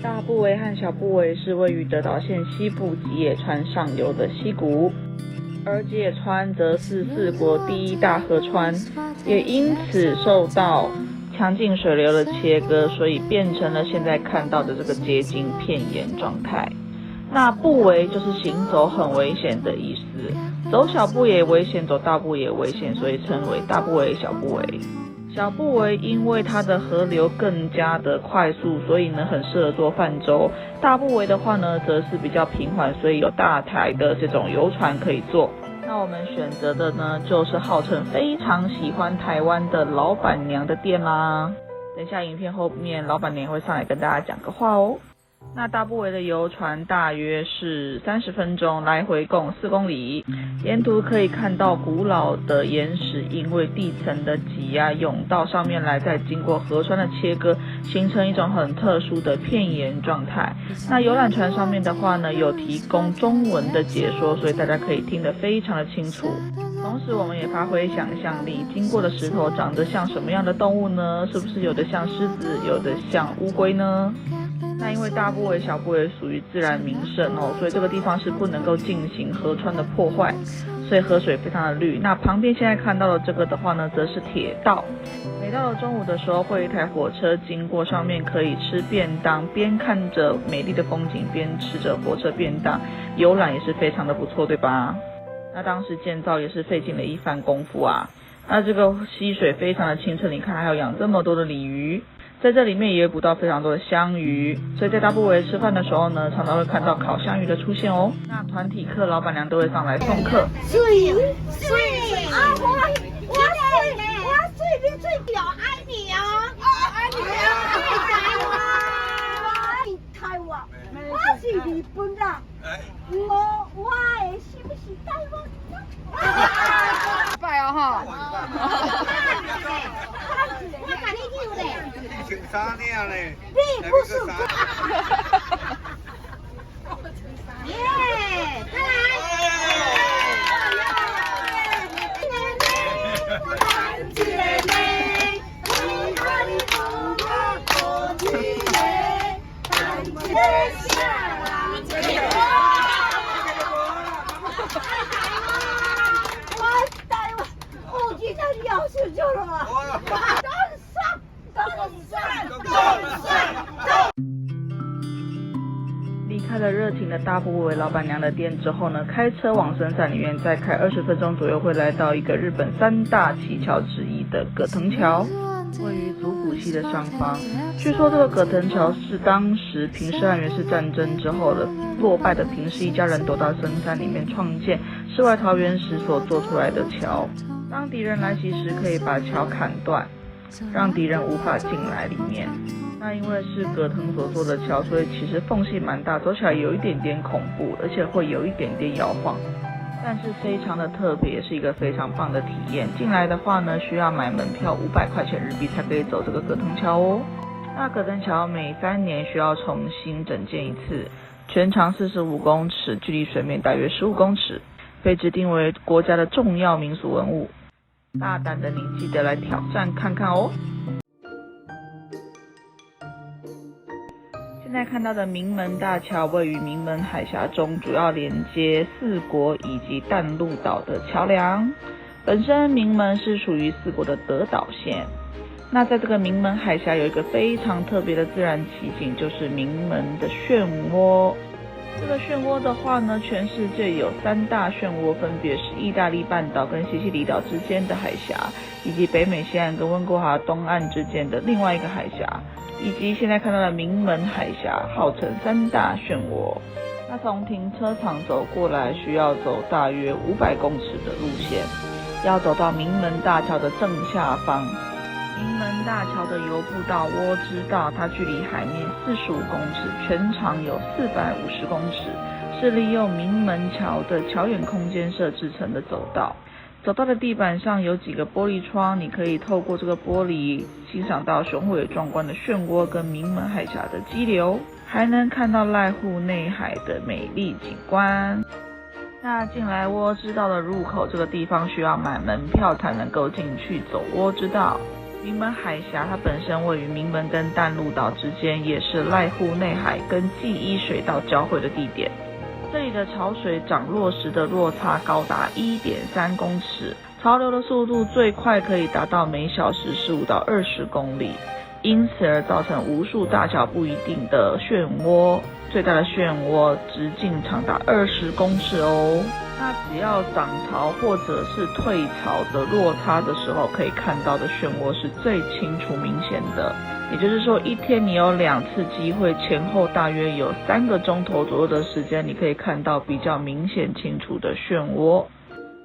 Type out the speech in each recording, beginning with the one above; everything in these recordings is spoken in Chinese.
大部围和小部围是位于德岛县西部吉野川上游的溪谷，而吉野川则是四国第一大河川，也因此受到强劲水流的切割，所以变成了现在看到的这个结晶片岩状态。那部围就是行走很危险的意思，走小步也危险，走大步也危险，所以称为大部围、小部围。小部围因为它的河流更加的快速，所以呢很适合做泛舟。大部围的话呢，则是比较平缓，所以有大台的这种游船可以坐。那我们选择的呢，就是号称非常喜欢台湾的老板娘的店啦。等一下影片后面，老板娘会上来跟大家讲个话哦。那大部围的游船大约是30分钟，来回共4公里。沿途可以看到古老的岩石因为地层的挤压涌到上面来，再经过河川的切割，形成一种很特殊的片岩状态。那游览船上面的话呢，有提供中文的解说，所以大家可以听得非常的清楚。同时我们也发挥想象力，经过的石头长得像什么样的动物呢？是不是有的像狮子，有的像乌龟呢？那因为大部围、小部围属于自然名胜哦，所以这个地方是不能够进行河川的破坏，所以河水非常的绿。那旁边现在看到的这个的话呢，则是铁道。每到了中午的时候，会有一台火车经过，上面可以吃便当，边看着美丽的风景，边吃着火车便当，游览也是非常的不错，对吧？那当时建造也是费尽了一番功夫啊。那这个溪水非常的清澈，你看还有养这么多的鲤鱼。在这里面也有捕到非常多的香鱼，所以在大部围吃饭的时候呢，常常会看到烤香鱼的出现哦。那团体课老板娘都会上来送客。水啊，我最表爱你啊，爱你啊，台湾，我是日本人，我的是不是台湾？拜哦哈。我跟你讲嘞，你穿啥呢嘞？你不是耶，再离开了热情的大部围老板娘的店之后呢，开车往深山里面再开20分钟左右，会来到一个日本3大奇桥之一的葛藤桥，位于足谷溪的上方。据说这个葛藤桥是当时平氏和源氏战争之后的落败的平氏一家人躲到深山里面创建世外桃源时所做出来的桥。当敌人来袭时，可以把桥砍断，让敌人无法进来里面。那因为是葛藤所做的桥，所以其实缝隙蛮大，走起来有一点点恐怖，而且会有一点点摇晃，但是非常的特别，也是一个非常棒的体验。进来的话呢，需要买门票500块钱日币才可以走这个葛藤桥哦。那葛藤桥每3年需要重新整建一次，全长45公尺，距离水面大约15公尺，被指定为国家的重要民俗文物。大胆的你记得来挑战看看哦。现在看到的鸣门大桥位于鸣门海峡中，主要连接4国以及淡路岛的桥梁。本身鸣门是属于4国的德岛县。那在这个鸣门海峡有一个非常特别的自然奇景，就是鸣门的漩涡。这个漩涡的话呢，全世界有3大漩涡，分别是意大利半岛跟西西里岛之间的海峡，以及北美西岸跟温哥华东岸之间的另外一个海峡，以及现在看到的鸣门海峡，号称3大漩涡。那从停车场走过来需要走大约500公尺的路线，要走到鸣门大桥的正下方。鸣门大桥的游步道窝之道，它距离海面45公尺，全长有450公尺，是利用鸣门桥的桥眼空间设置成的走道。走道的地板上有几个玻璃窗，你可以透过这个玻璃欣赏到雄伟壮观的漩涡跟鸣门海峡的激流，还能看到濑户内海的美丽景观。那进来窝之道的入口这个地方需要买门票才能够进去走窝之道。名门海峡它本身位于名门跟淡路岛之间，也是濑户内海跟纪伊水道交汇的地点。这里的潮水涨落时的落差高达 1.3 公尺，潮流的速度最快可以达到每小时15到20公里，因此而造成无数大小不一定的漩涡，最大的漩涡直径长达20公尺哦。那只要涨潮或者是退潮的落差的时候，可以看到的漩涡是最清楚明显的。也就是说，一天你有2次机会，前后大约有3个钟头左右的时间，你可以看到比较明显清楚的漩涡。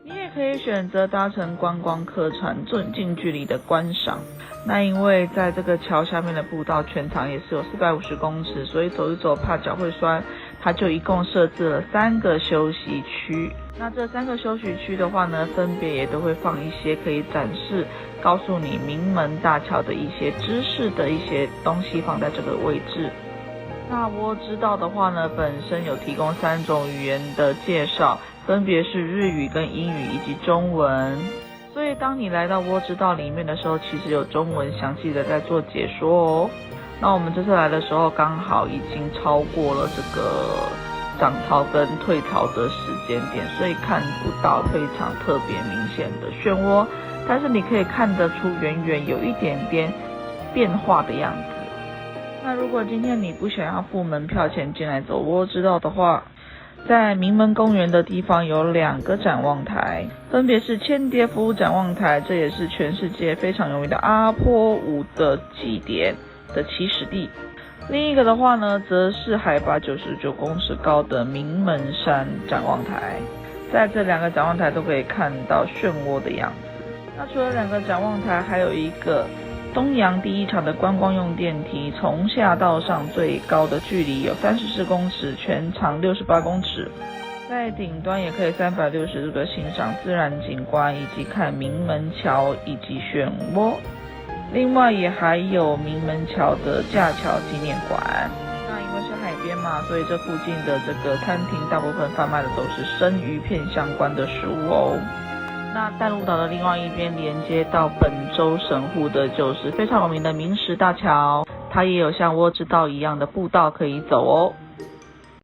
你也可以选择搭乘观光客船近距离的观赏。那因为在这个桥下面的步道全长也是有450公尺，所以走一走怕脚会酸，它就一共设置了3个休息区。那这3个休息区的话呢，分别也都会放一些可以展示告诉你名门大桥的一些知识的一些东西放在这个位置。那我知道的话呢，本身有提供3种语言的介绍，分别是日语跟英语以及中文。所以当你来到窝知道里面的时候，其实有中文详细的在做解说哦。那我们这次来的时候刚好已经超过了这个涨潮跟退潮的时间点，所以看不到非常特别明显的漩涡，但是你可以看得出远远有一点点变化的样子。那如果今天你不想要付门票钱进来走窝知道的话，在名门公园的地方有2个展望台，分别是千蝶府展望台，这也是全世界非常有名的阿波舞的祭典的起始地。另一个的话呢，则是海拔99公尺高的名门山展望台。在这2个展望台都可以看到漩涡的样子。那除了2个展望台，还有一个东洋第一场的观光用电梯，从下到上最高的距离有34公尺，全长68公尺。在顶端也可以360度的欣赏自然景观，以及看名门桥以及漩涡。另外也还有名门桥的架桥纪念馆。那因为是海边嘛，所以这附近的这个餐厅大部分贩卖的都是生鱼片相关的食物哦。那淡路岛的另外一边连接到本州神户的就是非常有名的明石大桥，它也有像窝知道一样的步道可以走哦。